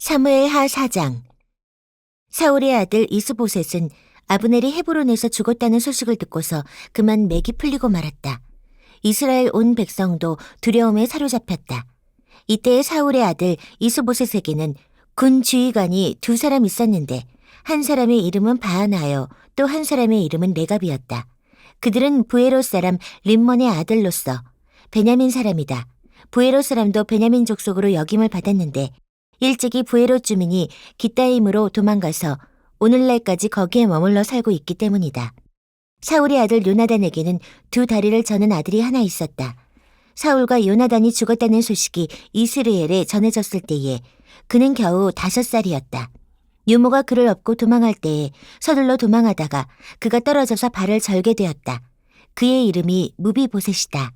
사무엘하 4장. 사울의 아들 이스보셋은 아브넬이 헤브론에서 죽었다는 소식을 듣고서 그만 맥이 풀리고 말았다. 이스라엘 온 백성도 두려움에 사로잡혔다. 이때 사울의 아들 이스보셋에게는 군 지휘관이 두 사람 있었는데 한 사람의 이름은 바하나요, 또 한 사람의 이름은 레갑이었다. 그들은 부에롯 사람 림몬의 아들로서 베냐민 사람이다. 부에롯 사람도 베냐민 족속으로 역임을 받았는데 일찍이 부에롯 주민이 기타임으로 도망가서 오늘날까지 거기에 머물러 살고 있기 때문이다. 사울의 아들 요나단에게는 두 다리를 저는 아들이 하나 있었다. 사울과 요나단이 죽었다는 소식이 이스라엘에 전해졌을 때에 그는 겨우 5살이었다. 유모가 그를 업고 도망할 때에 서둘러 도망하다가 그가 떨어져서 발을 절게 되었다. 그의 이름이 무비보셋이다.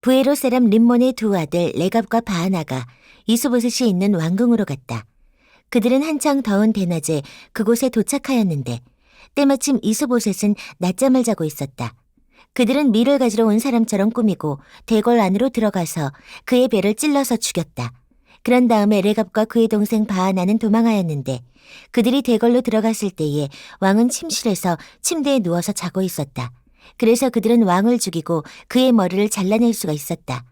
부에롯 사람 림몬의 두 아들 레갑과 바하나가 이스보셋이 있는 왕궁으로 갔다. 그들은 한창 더운 대낮에 그곳에 도착하였는데 때마침 이스보셋은 낮잠을 자고 있었다. 그들은 밀을 가지러 온 사람처럼 꾸미고 대궐 안으로 들어가서 그의 배를 찔러서 죽였다. 그런 다음에 레갑과 그의 동생 바하나는 도망하였는데 그들이 대궐로 들어갔을 때에 왕은 침실에서 침대에 누워서 자고 있었다. 그래서 그들은 왕을 죽이고 그의 머리를 잘라낼 수가 있었다.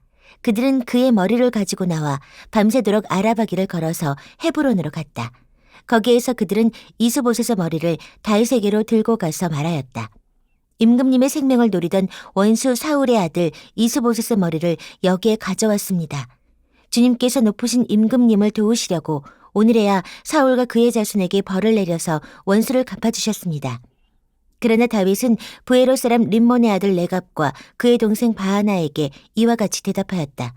그들은 그의 머리를 가지고 나와 밤새도록 아라바기를 걸어서 헤브론으로 갔다. 거기에서 그들은 이스보셋의 머리를 다윗에게로 들고 가서 말하였다. 임금님의 생명을 노리던 원수 사울의 아들 이스보셋의 머리를 여기에 가져왔습니다. 주님께서 높으신 임금님을 도우시려고 오늘에야 사울과 그의 자손에게 벌을 내려서 원수를 갚아주셨습니다. 그러나 다윗은 부에롯 사람 림몬의 아들 레갑과 그의 동생 바하나에게 이와 같이 대답하였다.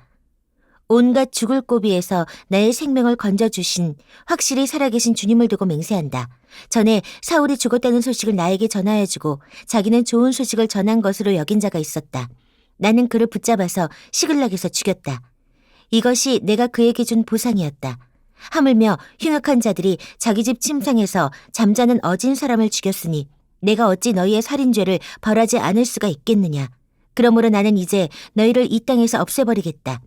온갖 죽을 고비에서 나의 생명을 건져주신 확실히 살아계신 주님을 두고 맹세한다. 전에 사울이 죽었다는 소식을 나에게 전하여주고 자기는 좋은 소식을 전한 것으로 여긴 자가 있었다. 나는 그를 붙잡아서 시글락에서 죽였다. 이것이 내가 그에게 준 보상이었다. 하물며 흉악한 자들이 자기 집 침상에서 잠자는 어진 사람을 죽였으니 내가 어찌 너희의 살인죄를 벌하지 않을 수가 있겠느냐. 그러므로 나는 이제 너희를 이 땅에서 없애버리겠다.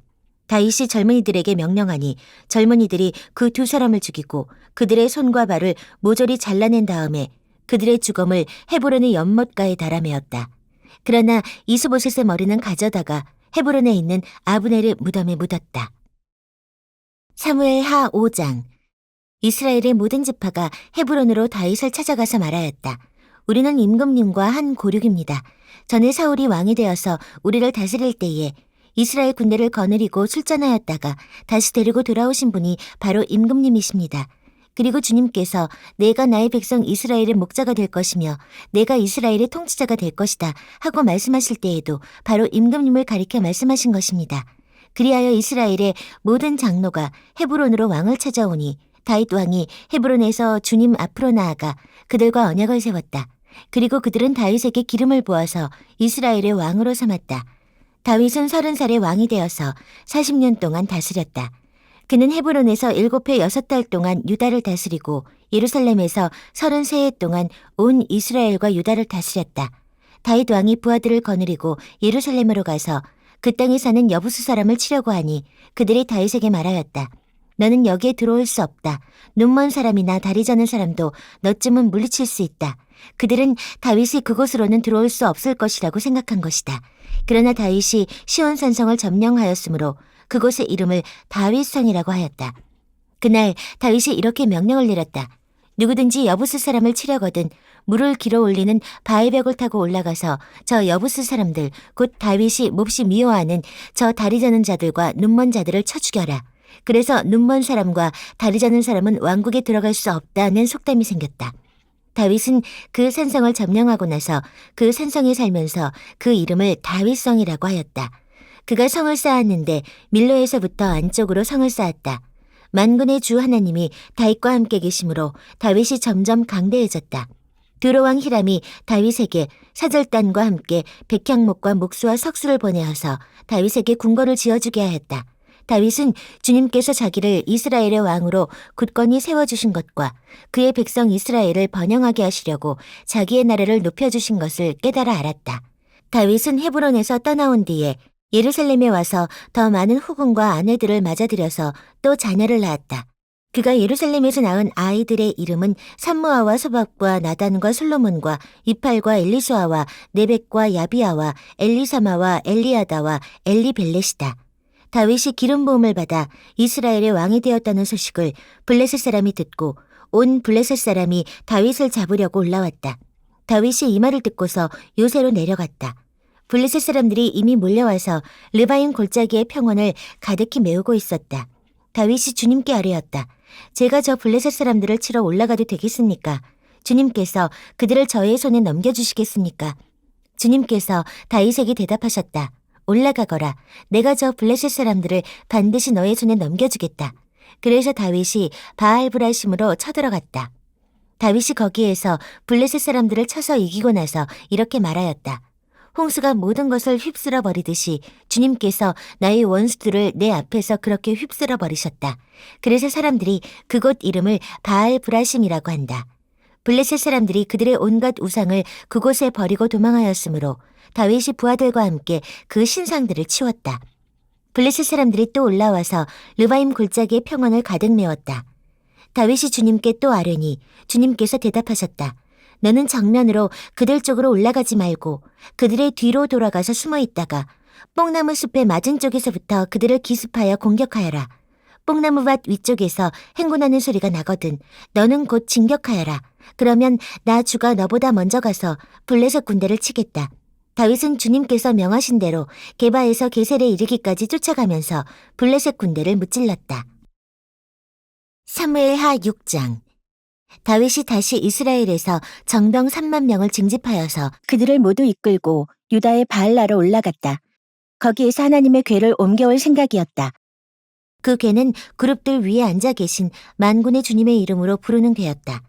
다윗이 젊은이들에게 명령하니 젊은이들이 그 두 사람을 죽이고 그들의 손과 발을 모조리 잘라낸 다음에 그들의 주검을 헤브론의 연못가에 달아매었다. 그러나 이스보셋의 머리는 가져다가 헤브론에 있는 아브넬의 무덤에 묻었다. 사무엘하 5장. 이스라엘의 모든 지파가 헤브론으로 다윗을 찾아가서 말하였다. 우리는 임금님과 한 고륙입니다. 전에 사울이 왕이 되어서 우리를 다스릴 때에 이스라엘 군대를 거느리고 출전하였다가 다시 데리고 돌아오신 분이 바로 임금님이십니다. 그리고 주님께서 내가 나의 백성 이스라엘의 목자가 될 것이며 내가 이스라엘의 통치자가 될 것이다 하고 말씀하실 때에도 바로 임금님을 가리켜 말씀하신 것입니다. 그리하여 이스라엘의 모든 장로가 헤브론으로 왕을 찾아오니 다윗 왕이 헤브론에서 주님 앞으로 나아가 그들과 언약을 세웠다. 그리고 그들은 다윗에게 기름을 부어서 이스라엘의 왕으로 삼았다. 다윗은 30살에 왕이 되어서 40년 동안 다스렸다. 그는 헤브론에서 7해 6달 동안 유다를 다스리고 예루살렘에서 33해 동안 온 이스라엘과 유다를 다스렸다. 다윗 왕이 부하들을 거느리고 예루살렘으로 가서 그 땅에 사는 여부수 사람을 치려고 하니 그들이 다윗에게 말하였다. 너는 여기에 들어올 수 없다. 눈먼 사람이나 다리 저는 사람도 너쯤은 물리칠 수 있다. 그들은 다윗이 그곳으로는 들어올 수 없을 것이라고 생각한 것이다. 그러나 다윗이 시온산성을 점령하였으므로 그곳의 이름을 다윗성이라고 하였다. 그날 다윗이 이렇게 명령을 내렸다. 누구든지 여부스 사람을 치려거든 물을 길어 올리는 바위벽을 타고 올라가서 저 여부스 사람들 곧 다윗이 몹시 미워하는 저 다리 저는 자들과 눈먼 자들을 쳐 죽여라. 그래서 눈먼 사람과 다리 저는 사람은 왕국에 들어갈 수 없다는 속담이 생겼다. 다윗은 그 산성을 점령하고 나서 그 산성에 살면서 그 이름을 다윗성이라고 하였다. 그가 성을 쌓았는데 밀로에서부터 안쪽으로 성을 쌓았다. 만군의 주 하나님이 다윗과 함께 계심으로 다윗이 점점 강대해졌다. 두로왕 히람이 다윗에게 사절단과 함께 백향목과 목수와 석수를 보내어서 다윗에게 궁궐을 지어주게 하였다. 다윗은 주님께서 자기를 이스라엘의 왕으로 굳건히 세워주신 것과 그의 백성 이스라엘을 번영하게 하시려고 자기의 나라를 높여주신 것을 깨달아 알았다. 다윗은 헤브론에서 떠나온 뒤에 예루살렘에 와서 더 많은 후궁과 아내들을 맞아들여서 또 자녀를 낳았다. 그가 예루살렘에서 낳은 아이들의 이름은 삼무아와 소박과 나단과 솔로몬과 이팔과 엘리수아와 네벡과 야비아와 엘리사마와 엘리아다와 엘리벨렛이다. 다윗이 기름 부음을 받아 이스라엘의 왕이 되었다는 소식을 블레셋 사람이 듣고 온 블레셋 사람이 다윗을 잡으려고 올라왔다. 다윗이 이 말을 듣고서 요새로 내려갔다. 블레셋 사람들이 이미 몰려와서 르바임 골짜기의 평원을 가득히 메우고 있었다. 다윗이 주님께 아뢰었다. 제가 저 블레셋 사람들을 치러 올라가도 되겠습니까? 주님께서 그들을 저의 손에 넘겨주시겠습니까? 주님께서 다윗에게 대답하셨다. 올라가거라. 내가 저 블레셋 사람들을 반드시 너의 손에 넘겨주겠다. 그래서 다윗이 바알브라심으로 쳐들어갔다. 다윗이 거기에서 블레셋 사람들을 쳐서 이기고 나서 이렇게 말하였다. 홍수가 모든 것을 휩쓸어 버리듯이 주님께서 나의 원수들을 내 앞에서 그렇게 휩쓸어 버리셨다. 그래서 사람들이 그곳 이름을 바알브라심이라고 한다. 블레셋 사람들이 그들의 온갖 우상을 그곳에 버리고 도망하였으므로 다윗이 부하들과 함께 그 신상들을 치웠다. 블레셋 사람들이 또 올라와서 르바임 골짜기의 평원을 가득 메웠다. 다윗이 주님께 또 아뢰니 주님께서 대답하셨다. 너는 정면으로 그들 쪽으로 올라가지 말고 그들의 뒤로 돌아가서 숨어 있다가 뽕나무 숲의 맞은 쪽에서부터 그들을 기습하여 공격하여라. 뽕나무밭 위쪽에서 행군하는 소리가 나거든 너는 곧 진격하여라. 그러면 나 주가 너보다 먼저 가서 블레셋 군대를 치겠다. 다윗은 주님께서 명하신 대로 게바에서 게셀에 이르기까지 쫓아가면서 블레셋 군대를 무찔렀다. 사무엘하 6장. 다윗이 다시 이스라엘에서 정병 3만 명을 징집하여서 그들을 모두 이끌고 유다의 바알라로 올라갔다. 거기에서 하나님의 궤를 옮겨올 생각이었다. 그 궤는 그룹들 위에 앉아 계신 만군의 주님의 이름으로 부르는 궤였다.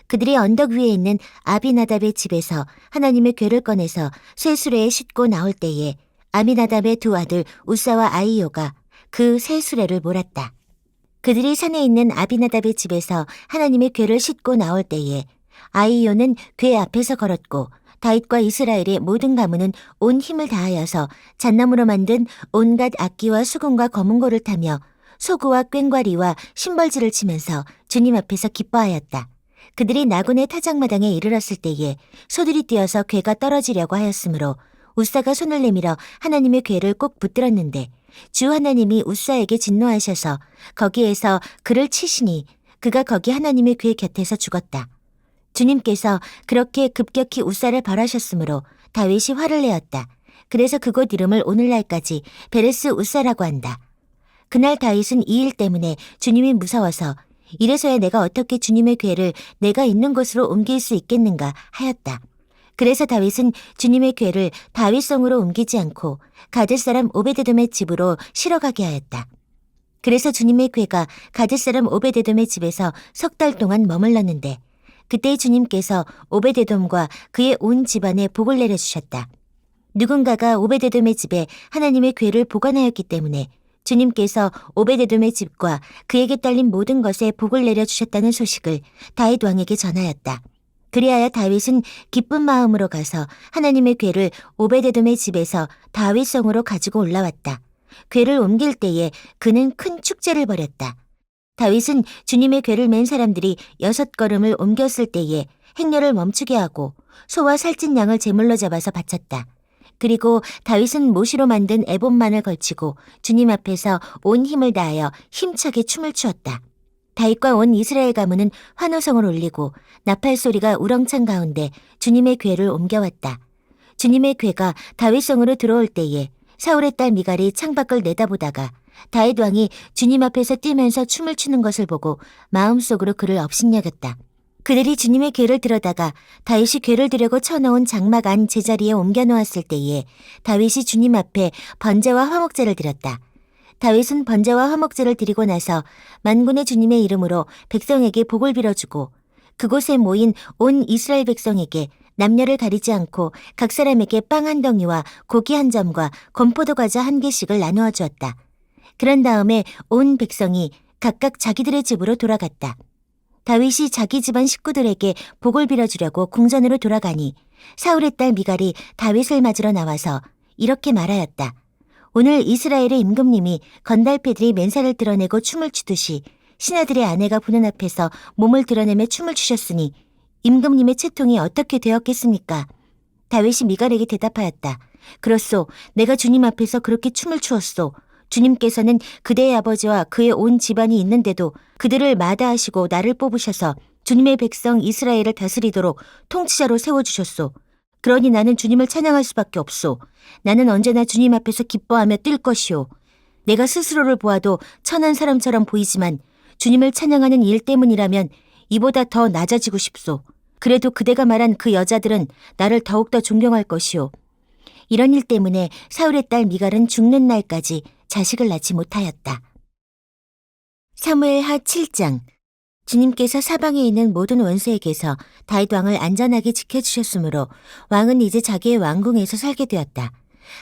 그들이 언덕 위에 있는 아비나답의 집에서 하나님의 궤를 꺼내서 쇠수레에 싣고 나올 때에 아미나답의 두 아들 우사와 아이요가 그 쇠수레를 몰았다. 그들이 산에 있는 아비나답의 집에서 하나님의 궤를 싣고 나올 때에 아이요는 궤 앞에서 걸었고 다윗과 이스라엘의 모든 가문은 온 힘을 다하여서 잣나무로 만든 온갖 악기와 수금과 거문고를 타며 소구와 꽹과리와 심벌지를 치면서 주님 앞에서 기뻐하였다. 그들이 나군의 타작마당에 이르렀을 때에 소들이 뛰어서 궤가 떨어지려고 하였으므로 우사가 손을 내밀어 하나님의 궤를 꼭 붙들었는데 주 하나님이 우사에게 진노하셔서 거기에서 그를 치시니 그가 거기 하나님의 궤 곁에서 죽었다. 주님께서 그렇게 급격히 우사를 벌하셨으므로 다윗이 화를 내었다. 그래서 그곳 이름을 오늘날까지 베레스 우사라고 한다. 그날 다윗은 이 일 때문에 주님이 무서워서 이래서야 내가 어떻게 주님의 궤를 내가 있는 곳으로 옮길 수 있겠는가 하였다. 그래서 다윗은 주님의 궤를 다윗성으로 옮기지 않고 가드 사람 오베데돔의 집으로 실어가게 하였다. 그래서 주님의 궤가 가드 사람 오베데돔의 집에서 3달 동안 머물렀는데 그때 주님께서 오베데돔과 그의 온 집안에 복을 내려주셨다. 누군가가 오베데돔의 집에 하나님의 궤를 보관하였기 때문에 주님께서 오베데돔의 집과 그에게 딸린 모든 것에 복을 내려주셨다는 소식을 다윗 왕에게 전하였다. 그리하여 다윗은 기쁜 마음으로 가서 하나님의 궤를 오베데돔의 집에서 다윗성으로 가지고 올라왔다. 궤를 옮길 때에 그는 큰 축제를 벌였다. 다윗은 주님의 궤를 맨 사람들이 6걸음을 옮겼을 때에 행렬을 멈추게 하고 소와 살찐 양을 제물로 잡아서 바쳤다. 그리고 다윗은 모시로 만든 에봇만을 걸치고 주님 앞에서 온 힘을 다하여 힘차게 춤을 추었다. 다윗과 온 이스라엘 가문은 환호성을 올리고 나팔 소리가 우렁찬 가운데 주님의 궤를 옮겨왔다. 주님의 궤가 다윗성으로 들어올 때에 사울의 딸 미갈이 창밖을 내다보다가 다윗 왕이 주님 앞에서 뛰면서 춤을 추는 것을 보고 마음속으로 그를 업신여겼다. 그들이 주님의 궤를 들어다가 다윗이 궤를 들려고 쳐놓은 장막 안 제자리에 옮겨놓았을 때에 다윗이 주님 앞에 번제와 화목제를 드렸다. 다윗은 번제와 화목제를 드리고 나서 만군의 주님의 이름으로 백성에게 복을 빌어주고 그곳에 모인 온 이스라엘 백성에게 남녀를 가리지 않고 각 사람에게 빵 한 덩이와 고기 한 점과 건포도 과자 한 개씩을 나누어 주었다. 그런 다음에 온 백성이 각각 자기들의 집으로 돌아갔다. 다윗이 자기 집안 식구들에게 복을 빌어주려고 궁전으로 돌아가니 사울의 딸 미갈이 다윗을 맞으러 나와서 이렇게 말하였다. 오늘 이스라엘의 임금님이 건달패들이 맨살을 드러내고 춤을 추듯이 신하들의 아내가 보는 앞에서 몸을 드러내며 춤을 추셨으니 임금님의 채통이 어떻게 되었겠습니까? 다윗이 미갈에게 대답하였다. 그렇소. 내가 주님 앞에서 그렇게 춤을 추었소. 주님께서는 그대의 아버지와 그의 온 집안이 있는데도 그들을 마다하시고 나를 뽑으셔서 주님의 백성 이스라엘을 다스리도록 통치자로 세워주셨소. 그러니 나는 주님을 찬양할 수밖에 없소. 나는 언제나 주님 앞에서 기뻐하며 뛸 것이오. 내가 스스로를 보아도 천한 사람처럼 보이지만 주님을 찬양하는 일 때문이라면 이보다 더 낮아지고 싶소. 그래도 그대가 말한 그 여자들은 나를 더욱더 존경할 것이오. 이런 일 때문에 사울의 딸 미갈은 죽는 날까지 자식을 낳지 못하였다. 사무엘하 7장. 주님께서 사방에 있는 모든 원수에게서 다윗 왕을 안전하게 지켜주셨으므로 왕은 이제 자기의 왕궁에서 살게 되었다.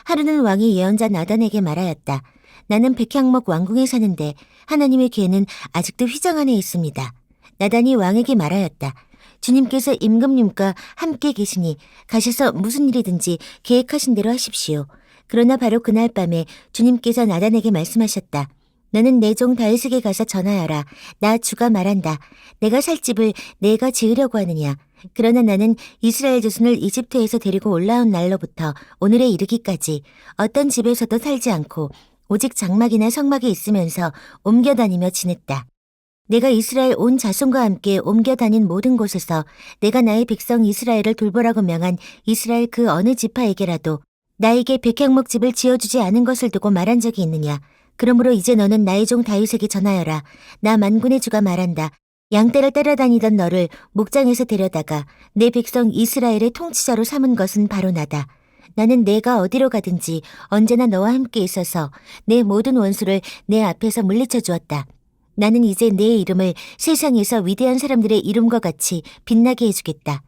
하루는 왕이 예언자 나단에게 말하였다. 나는 백향목 왕궁에 사는데 하나님의 괴는 아직도 휘장 안에 있습니다. 나단이 왕에게 말하였다. 주님께서 임금님과 함께 계시니 가셔서 무슨 일이든지 계획하신 대로 하십시오. 그러나 바로 그날 밤에 주님께서 나단에게 말씀하셨다. 너는 내 종 다윗에게 가서 전하여라. 나 주가 말한다. 내가 살 집을 내가 지으려고 하느냐. 그러나 나는 이스라엘 자손을 이집트에서 데리고 올라온 날로부터 오늘에 이르기까지 어떤 집에서도 살지 않고 오직 장막이나 성막에 있으면서 옮겨 다니며 지냈다. 내가 이스라엘 온 자손과 함께 옮겨 다닌 모든 곳에서 내가 나의 백성 이스라엘을 돌보라고 명한 이스라엘 그 어느 지파에게라도 나에게 백향목 집을 지어주지 않은 것을 두고 말한 적이 있느냐. 그러므로 이제 너는 나의 종 다윗에게 전하여라. 나 만군의 주가 말한다. 양떼를 따라다니던 너를 목장에서 데려다가 내 백성 이스라엘의 통치자로 삼은 것은 바로 나다. 나는 내가 어디로 가든지 언제나 너와 함께 있어서 내 모든 원수를 내 앞에서 물리쳐 주었다. 나는 이제 내 이름을 세상에서 위대한 사람들의 이름과 같이 빛나게 해주겠다.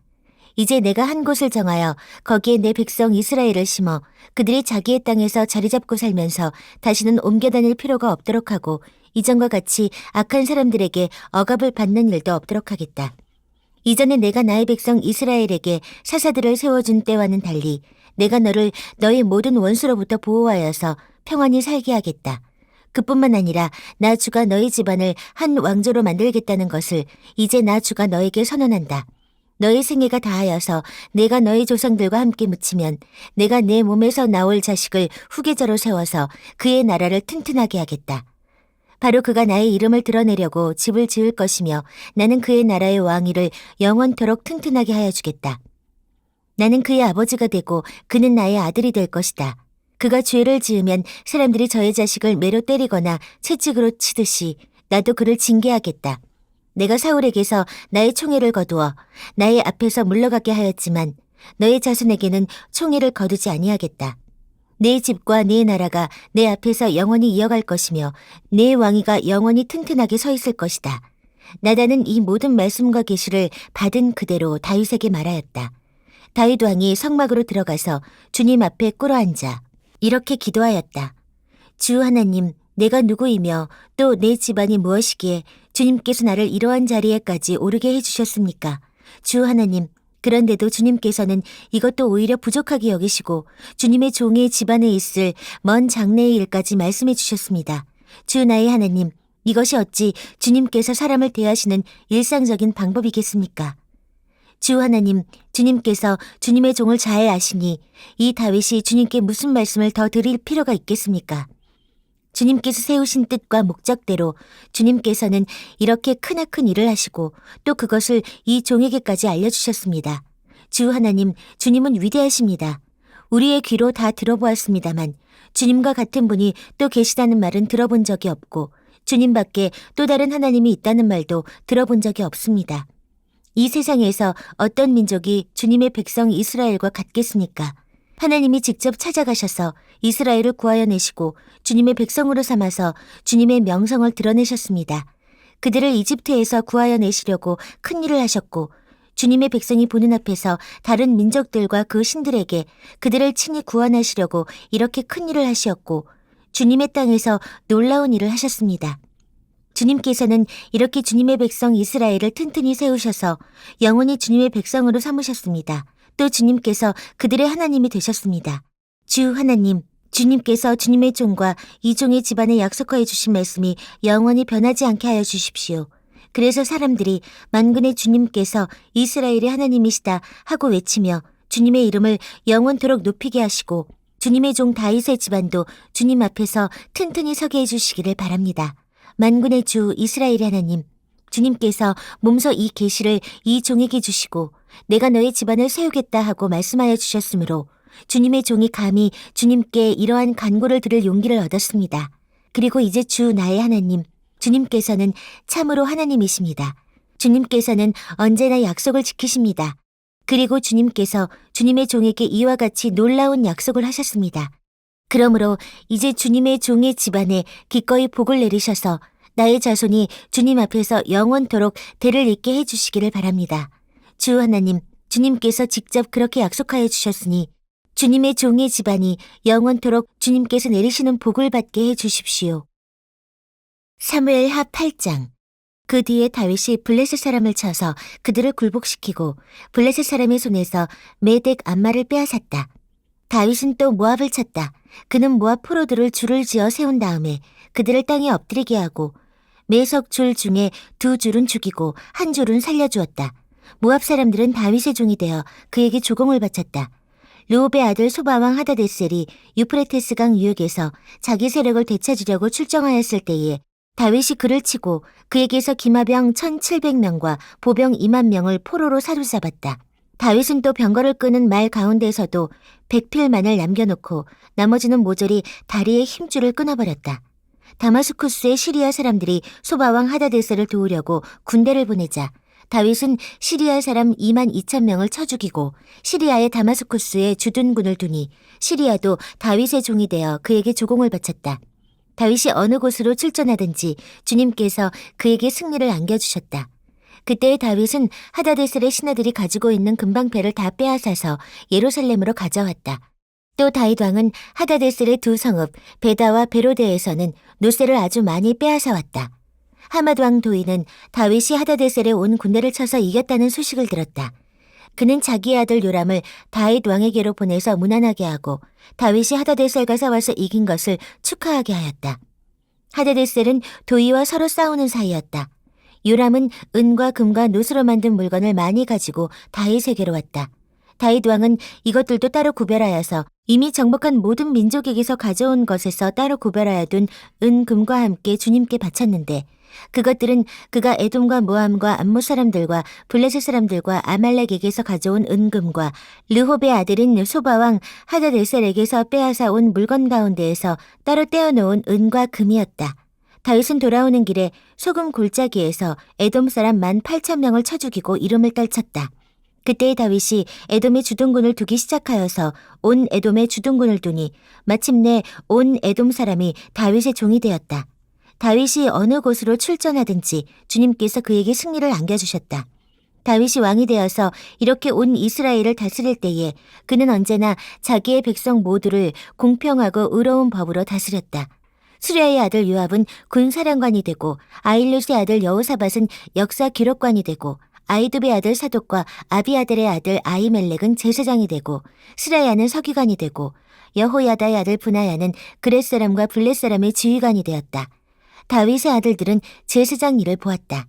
이제 내가 한 곳을 정하여 거기에 내 백성 이스라엘을 심어 그들이 자기의 땅에서 자리 잡고 살면서 다시는 옮겨 다닐 필요가 없도록 하고 이전과 같이 악한 사람들에게 억압을 받는 일도 없도록 하겠다. 이전에 내가 나의 백성 이스라엘에게 사사들을 세워준 때와는 달리 내가 너를 너의 모든 원수로부터 보호하여서 평안히 살게 하겠다. 그뿐만 아니라 나 주가 너희 집안을 한 왕조로 만들겠다는 것을 이제 나 주가 너에게 선언한다. 너의 생애가 다하여서 내가 너의 조상들과 함께 묻히면 내가 내 몸에서 나올 자식을 후계자로 세워서 그의 나라를 튼튼하게 하겠다. 바로 그가 나의 이름을 드러내려고 집을 지을 것이며 나는 그의 나라의 왕위를 영원토록 튼튼하게 하여 주겠다. 나는 그의 아버지가 되고 그는 나의 아들이 될 것이다. 그가 죄를 지으면 사람들이 저의 자식을 매로 때리거나 채찍으로 치듯이 나도 그를 징계하겠다. 내가 사울에게서 나의 총애를 거두어 나의 앞에서 물러가게 하였지만 너의 자손에게는 총애를 거두지 아니하겠다. 내 집과 내 나라가 내 앞에서 영원히 이어갈 것이며 내 왕위가 영원히 튼튼하게 서 있을 것이다. 나단은 이 모든 말씀과 계시를 받은 그대로 다윗에게 말하였다. 다윗 왕이 성막으로 들어가서 주님 앞에 꿇어앉아 이렇게 기도하였다. 주 하나님, 내가 누구이며 또 내 집안이 무엇이기에 주님께서 나를 이러한 자리에까지 오르게 해주셨습니까? 주 하나님, 그런데도 주님께서는 이것도 오히려 부족하게 여기시고 주님의 종의 집안에 있을 먼 장래의 일까지 말씀해 주셨습니다. 주 나의 하나님, 이것이 어찌 주님께서 사람을 대하시는 일상적인 방법이겠습니까? 주 하나님, 주님께서 주님의 종을 잘 아시니 이 다윗이 주님께 무슨 말씀을 더 드릴 필요가 있겠습니까? 주님께서 세우신 뜻과 목적대로 주님께서는 이렇게 크나큰 일을 하시고 또 그것을 이 종에게까지 알려주셨습니다. 주 하나님, 주님은 위대하십니다. 우리의 귀로 다 들어보았습니다만 주님과 같은 분이 또 계시다는 말은 들어본 적이 없고 주님밖에 또 다른 하나님이 있다는 말도 들어본 적이 없습니다. 이 세상에서 어떤 민족이 주님의 백성 이스라엘과 같겠습니까? 하나님이 직접 찾아가셔서 이스라엘을 구하여 내시고 주님의 백성으로 삼아서 주님의 명성을 드러내셨습니다. 그들을 이집트에서 구하여 내시려고 큰 일을 하셨고 주님의 백성이 보는 앞에서 다른 민족들과 그 신들에게 그들을 친히 구원하시려고 이렇게 큰 일을 하시었고 주님의 땅에서 놀라운 일을 하셨습니다. 주님께서는 이렇게 주님의 백성 이스라엘을 튼튼히 세우셔서 영원히 주님의 백성으로 삼으셨습니다. 또 주님께서 그들의 하나님이 되셨습니다. 주 하나님, 주님께서 주님의 종과 이 종의 집안에 약속하여 주신 말씀이 영원히 변하지 않게 하여 주십시오. 그래서 사람들이 만군의 주님께서 이스라엘의 하나님이시다 하고 외치며 주님의 이름을 영원토록 높이게 하시고 주님의 종 다윗의 집안도 주님 앞에서 튼튼히 서게 해주시기를 바랍니다. 만군의 주 이스라엘의 하나님, 주님께서 몸소 이 계시를 이 종에게 주시고 내가 너의 집안을 세우겠다 하고 말씀하여 주셨으므로 주님의 종이 감히 주님께 이러한 간구를 들을 용기를 얻었습니다. 그리고 이제 주 나의 하나님, 주님께서는 참으로 하나님이십니다. 주님께서는 언제나 약속을 지키십니다. 그리고 주님께서 주님의 종에게 이와 같이 놀라운 약속을 하셨습니다. 그러므로 이제 주님의 종의 집안에 기꺼이 복을 내리셔서 나의 자손이 주님 앞에서 영원토록 대를 잇게 해주시기를 바랍니다. 주 하나님, 주님께서 직접 그렇게 약속하여 주셨으니 주님의 종의 집안이 영원토록 주님께서 내리시는 복을 받게 해주십시오. 사무엘하 8장. 그 뒤에 다윗이 블레셋 사람을 쳐서 그들을 굴복시키고 블레셋 사람의 손에서 메덱 암마를 빼앗았다. 다윗은 또 모압을 쳤다. 그는 모압 포로들을 줄을 지어 세운 다음에 그들을 땅에 엎드리게 하고 매석 줄 중에 2줄은 죽이고 1줄은 살려주었다. 모압 사람들은 다윗의 종이 되어 그에게 조공을 바쳤다. 르홉의 아들 소바왕 하다데셀이 유프레테스강 유역에서 자기 세력을 되찾으려고 출정하였을 때에 다윗이 그를 치고 그에게서 기마병 1,700명과 보병 2만 명을 포로로 사로잡았다. 다윗은 또 병거를 끄는 말 가운데에서도 100필만을 남겨놓고 나머지는 모조리 다리의 힘줄을 끊어버렸다. 다마스쿠스의 시리아 사람들이 소바왕 하다데셀을 도우려고 군대를 보내자 다윗은 시리아 사람 2만 2천 명을 쳐 죽이고 시리아의 다마스쿠스에 주둔군을 두니 시리아도 다윗의 종이 되어 그에게 조공을 바쳤다. 다윗이 어느 곳으로 출전하든지 주님께서 그에게 승리를 안겨주셨다. 그때의 다윗은 하다데셀의 신하들이 가지고 있는 금방패를 다 빼앗아서 예루살렘으로 가져왔다. 또 다윗 왕은 하다데셀의 2성읍 베다와 베로데에서는 노새를 아주 많이 빼앗아 왔다. 하맛 왕 도이는 다윗이 하다데셀에 온 군대를 쳐서 이겼다는 소식을 들었다. 그는 자기의 아들 요람을 다윗 왕에게로 보내서 무난하게 하고 다윗이 하다데셀과 싸워서 이긴 것을 축하하게 하였다. 하다데셀은 도이와 서로 싸우는 사이였다. 요람은 은과 금과 노스로 만든 물건을 많이 가지고 다윗에게로 왔다. 다윗 왕은 이것들도 따로 구별하여서 이미 정복한 모든 민족에게서 가져온 것에서 따로 구별하여 둔 은, 금과 함께 주님께 바쳤는데 그것들은 그가 에돔과 모함과 암몬 사람들과 블레셋 사람들과 아말렉에게서 가져온 은금과 르홉의 아들인 소바왕 하다데셀에게서 빼앗아 온 물건 가운데에서 따로 떼어놓은 은과 금이었다. 다윗은 돌아오는 길에 소금 골짜기에서 에돔 사람 18,000명을 쳐 죽이고 이름을 떨쳤다. 그때의 다윗이 에돔의 주둔군을 두기 시작하여서 온 에돔의 주둔군을 두니 마침내 온 에돔 사람이 다윗의 종이 되었다. 다윗이 어느 곳으로 출전하든지 주님께서 그에게 승리를 안겨주셨다. 다윗이 왕이 되어서 이렇게 온 이스라엘을 다스릴 때에 그는 언제나 자기의 백성 모두를 공평하고 의로운 법으로 다스렸다. 수리아의 아들 요압은 군사령관이 되고 아일룻의 아들 여호사밧은 역사 기록관이 되고 아이두베의 아들 사독과 아비아델의 아들 아히멜렉은 제사장이 되고 스라야는 서기관이 되고 여호야다의 아들 브나야는 그렛 사람과 블렛 사람의 지휘관이 되었다. 다윗의 아들들은 제사장 일을 보았다.